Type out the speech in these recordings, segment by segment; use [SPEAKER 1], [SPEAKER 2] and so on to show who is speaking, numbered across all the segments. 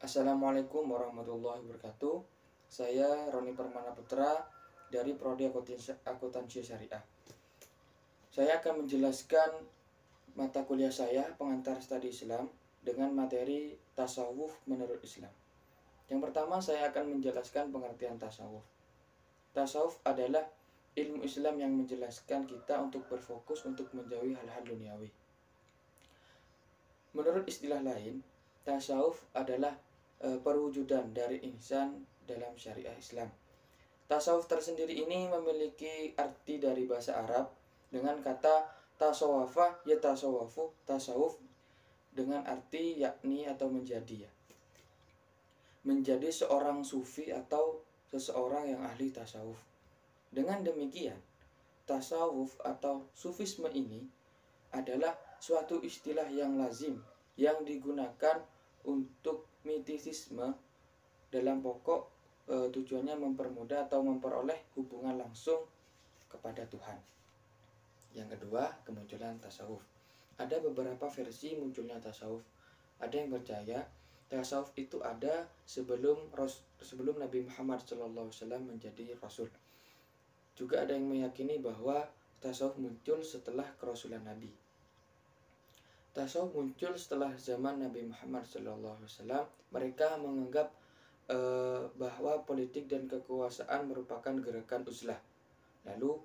[SPEAKER 1] Assalamualaikum warahmatullahi wabarakatuh. Saya Roni Permana Putra dari Prodi Akuntansi Syariah. Saya akan menjelaskan mata kuliah saya pengantar studi Islam dengan materi tasawuf menurut Islam. Yang pertama, saya akan menjelaskan pengertian tasawuf. Tasawuf adalah ilmu Islam yang menjelaskan kita untuk berfokus untuk menjauhi hal-hal duniawi. Menurut istilah lain, tasawuf adalah perwujudan dari ihsan dalam syariah Islam. Tasawuf tersendiri ini memiliki arti dari bahasa Arab dengan kata tasawafa ya tasawafu, tasawuf dengan arti yakni atau menjadi, menjadi seorang sufi atau seseorang yang ahli tasawuf. Dengan demikian, tasawuf atau sufisme ini adalah suatu istilah yang lazim yang digunakan untuk mistisisme dalam pokok tujuannya mempermudah atau memperoleh hubungan langsung kepada Tuhan. Yang kedua, kemunculan tasawuf. Ada beberapa versi munculnya tasawuf. Ada yang percaya tasawuf itu ada sebelum Nabi Muhammad SAW menjadi Rasul. Juga ada yang meyakini bahwa tasawuf muncul setelah kerasulan Nabi. Tasawuf muncul setelah zaman Nabi Muhammad SAW. Mereka menganggap bahwa politik dan kekuasaan merupakan gerakan uzlah. Lalu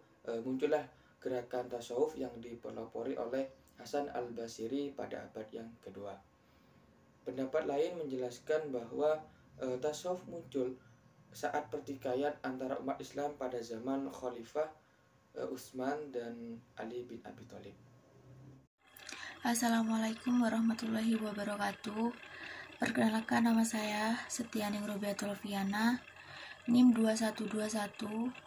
[SPEAKER 1] muncullah gerakan tasawuf yang dipelopori oleh Hasan al-Basri pada abad yang kedua. Pendapat lain menjelaskan bahwa tasawuf muncul saat pertikaian antara umat Islam pada zaman Khalifah Utsman dan Ali bin Abi Thalib.
[SPEAKER 2] Assalamualaikum warahmatullahi wabarakatuh. Perkenalkan, nama saya Setianing Rubiatul Fiana, NIM 212105030060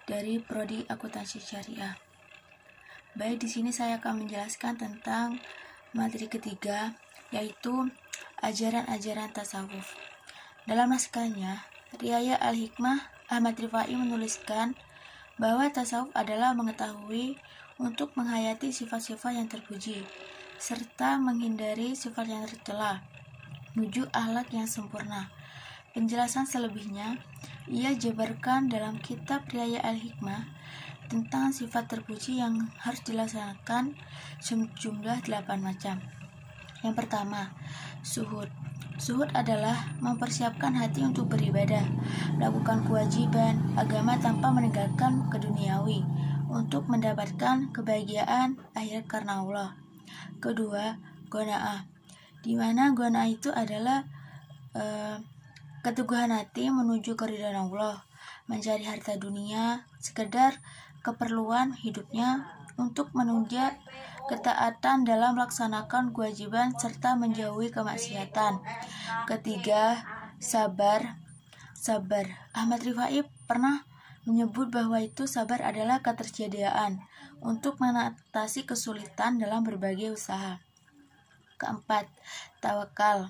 [SPEAKER 2] dari Prodi Akuntansi Syariah. Baik, di sini saya akan menjelaskan tentang materi ketiga, yaitu ajaran-ajaran tasawuf. Dalam naskahnya, Riaya Al-Hikmah Ahmad Rifai menuliskan bahwa tasawuf adalah mengetahui untuk menghayati sifat-sifat yang terpuji, serta menghindari sifat yang tercela, menuju akhlak yang sempurna. Penjelasan selebihnya ia jabarkan dalam kitab Riaya Al-Hikmah tentang sifat terpuji yang harus dilaksanakan sejumlah 8 macam. Yang pertama, zuhud. Zuhud adalah mempersiapkan hati untuk beribadah, melakukan kewajiban agama tanpa meninggalkan keduniawi, untuk mendapatkan kebahagiaan akhir karena Allah. Kedua, qanaah, di mana qanaah itu adalah keteguhan hati menuju keridhaan Allah, mencari harta dunia sekedar keperluan hidupnya untuk menunjang ketaatan dalam melaksanakan kewajiban serta menjauhi kemaksiatan. Ketiga, sabar. Ahmad Rifai pernah menyebut bahwa itu sabar adalah ketersediaan untuk mengatasi kesulitan dalam berbagai usaha. Keempat, tawakal.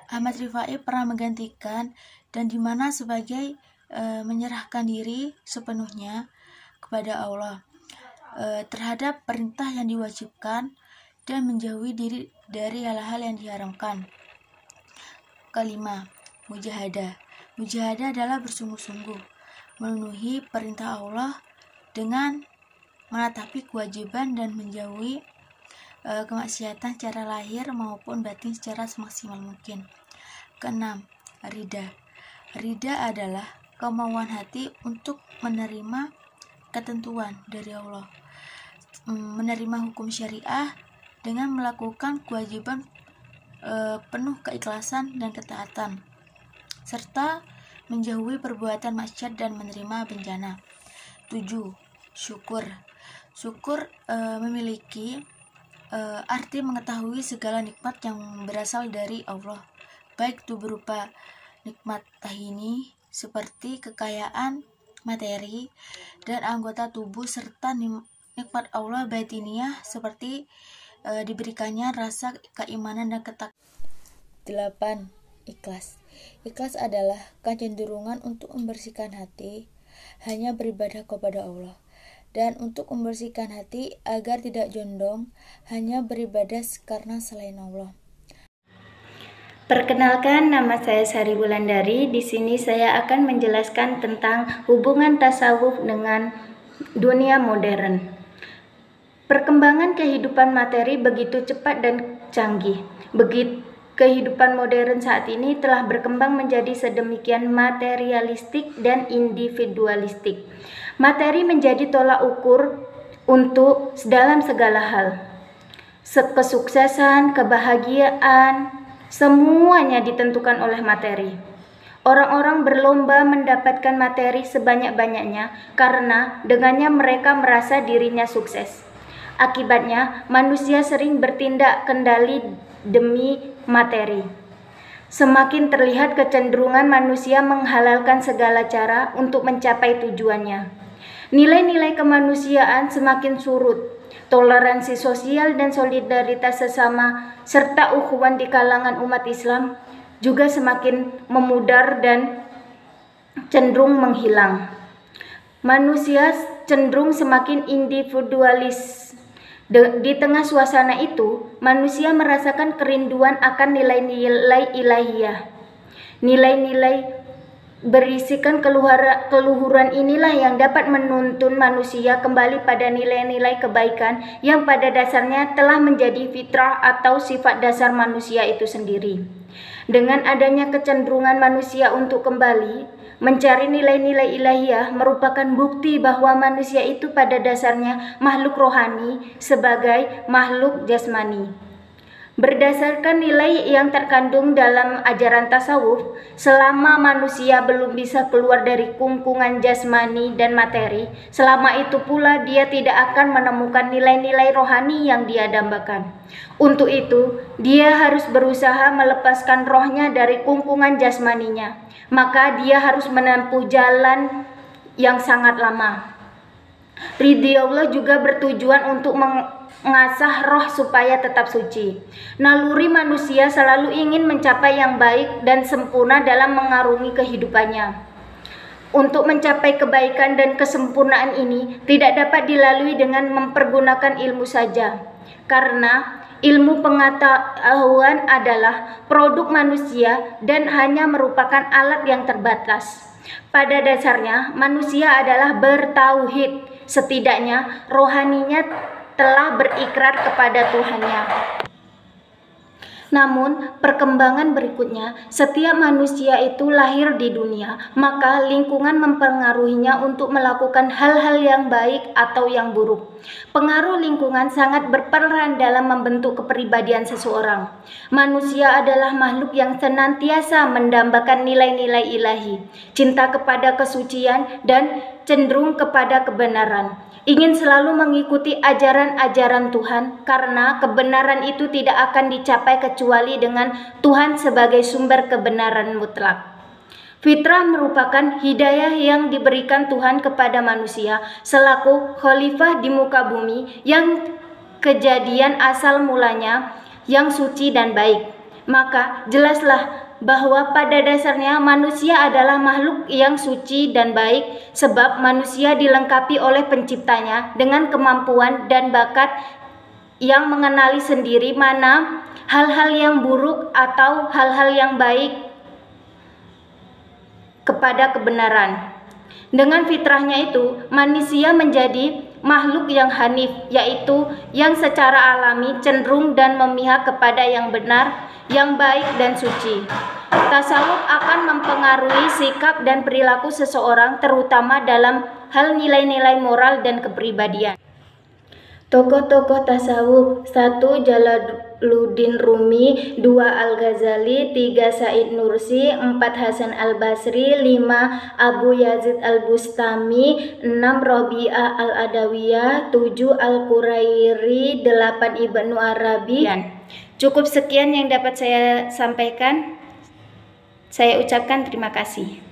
[SPEAKER 2] Ahmad Rifai pernah menggantikan dan dimana sebagai menyerahkan diri sepenuhnya kepada Allah terhadap perintah yang diwajibkan dan menjauhi diri dari hal-hal yang diharamkan. Kelima, mujahadah. Mujahadah adalah bersungguh-sungguh memenuhi perintah Allah dengan menatapi kewajiban dan menjauhi kemaksiatan secara lahir maupun batin secara semaksimal mungkin. Keenam, ridha. Ridha adalah kemauan hati untuk menerima ketentuan dari Allah, menerima hukum syariah dengan melakukan kewajiban penuh keikhlasan dan ketaatan, serta menjauhi perbuatan maksiat dan menerima bencana. 7. Syukur. Syukur memiliki arti mengetahui segala nikmat yang berasal dari Allah, baik itu berupa nikmat tahini seperti kekayaan materi dan anggota tubuh, serta nikmat Allah batiniah seperti diberikannya rasa keimanan dan ketakwaan. 8. Ikhlas. Ikhlas adalah kecenderungan untuk membersihkan hati, hanya beribadah kepada Allah dan untuk membersihkan hati agar tidak condong hanya beribadah karena selain Allah.
[SPEAKER 3] Perkenalkan, nama saya Sari Wulandari. Di sini saya akan menjelaskan tentang hubungan tasawuf dengan dunia modern. Perkembangan kehidupan materi begitu cepat dan canggih. Kehidupan modern saat ini telah berkembang menjadi sedemikian materialistik dan individualistik. Materi menjadi tolak ukur untuk dalam segala hal. Kesuksesan, kebahagiaan, semuanya ditentukan oleh materi. Orang-orang berlomba mendapatkan materi sebanyak-banyaknya karena dengannya mereka merasa dirinya sukses. Akibatnya, manusia sering bertindak kendali demi materi. Semakin terlihat kecenderungan manusia menghalalkan segala cara untuk mencapai tujuannya. Nilai-nilai kemanusiaan semakin surut. Toleransi sosial dan solidaritas sesama serta ukhuwah di kalangan umat Islam juga semakin memudar dan cenderung menghilang. Manusia cenderung semakin individualis. Di tengah suasana itu, manusia merasakan kerinduan akan nilai-nilai ilahiyah. Nilai-nilai berisikan keluhuran inilah yang dapat menuntun manusia kembali pada nilai-nilai kebaikan yang pada dasarnya telah menjadi fitrah atau sifat dasar manusia itu sendiri. Dengan adanya kecenderungan manusia untuk kembali mencari nilai-nilai ilahiyah merupakan bukti bahwa manusia itu pada dasarnya makhluk rohani sebagai makhluk jasmani. Berdasarkan nilai yang terkandung dalam ajaran tasawuf, selama manusia belum bisa keluar dari kungkungan jasmani dan materi, selama itu pula dia tidak akan menemukan nilai-nilai rohani yang dia dambakan. Untuk itu, dia harus berusaha melepaskan rohnya dari kungkungan jasmaninya. Maka dia harus menempuh jalan yang sangat lama. Ridha Allah juga bertujuan untuk mengasah roh supaya tetap suci. Naluri manusia selalu ingin mencapai yang baik dan sempurna dalam mengarungi kehidupannya. Untuk mencapai kebaikan dan kesempurnaan ini tidak dapat dilalui dengan mempergunakan ilmu saja. Karena ilmu pengetahuan adalah produk manusia dan hanya merupakan alat yang terbatas. Pada dasarnya, manusia adalah bertauhid. Setidaknya rohaninya telah berikrar kepada Tuhannya. Namun, perkembangan berikutnya, setiap manusia itu lahir di dunia, maka lingkungan mempengaruhinya untuk melakukan hal-hal yang baik atau yang buruk. Pengaruh lingkungan sangat berperan dalam membentuk kepribadian seseorang. Manusia adalah makhluk yang senantiasa mendambakan nilai-nilai ilahi, cinta kepada kesucian dan cenderung kepada kebenaran. Ingin selalu mengikuti ajaran-ajaran Tuhan karena kebenaran itu tidak akan dicapai kecuali dengan Tuhan sebagai sumber kebenaran mutlak. Fitrah merupakan hidayah yang diberikan Tuhan kepada manusia selaku khalifah di muka bumi yang kejadian asal mulanya yang suci dan baik. Maka jelaslah bahwa pada dasarnya manusia adalah makhluk yang suci dan baik sebab manusia dilengkapi oleh penciptanya dengan kemampuan dan bakat yang mengenali sendiri mana hal-hal yang buruk atau hal-hal yang baik kepada kebenaran. Dengan fitrahnya itu, manusia menjadi makhluk yang hanif, yaitu yang secara alami cenderung dan memihak kepada yang benar, yang baik dan suci. Tasawuf akan mempengaruhi sikap dan perilaku seseorang terutama dalam hal nilai-nilai moral dan kepribadian. Tokoh-tokoh tasawuf: 1. Jalaluddin Rumi, 2. Al-Ghazali, 3. Said Nursi, 4. Hasan Al-Basri, 5. Abu Yazid Al-Bustami, 6. Rabi'ah Al-Adawiyah, 7. Al-Qurairi, 8. Ibnu Arabi. Cukup sekian yang dapat saya sampaikan. Saya ucapkan terima kasih.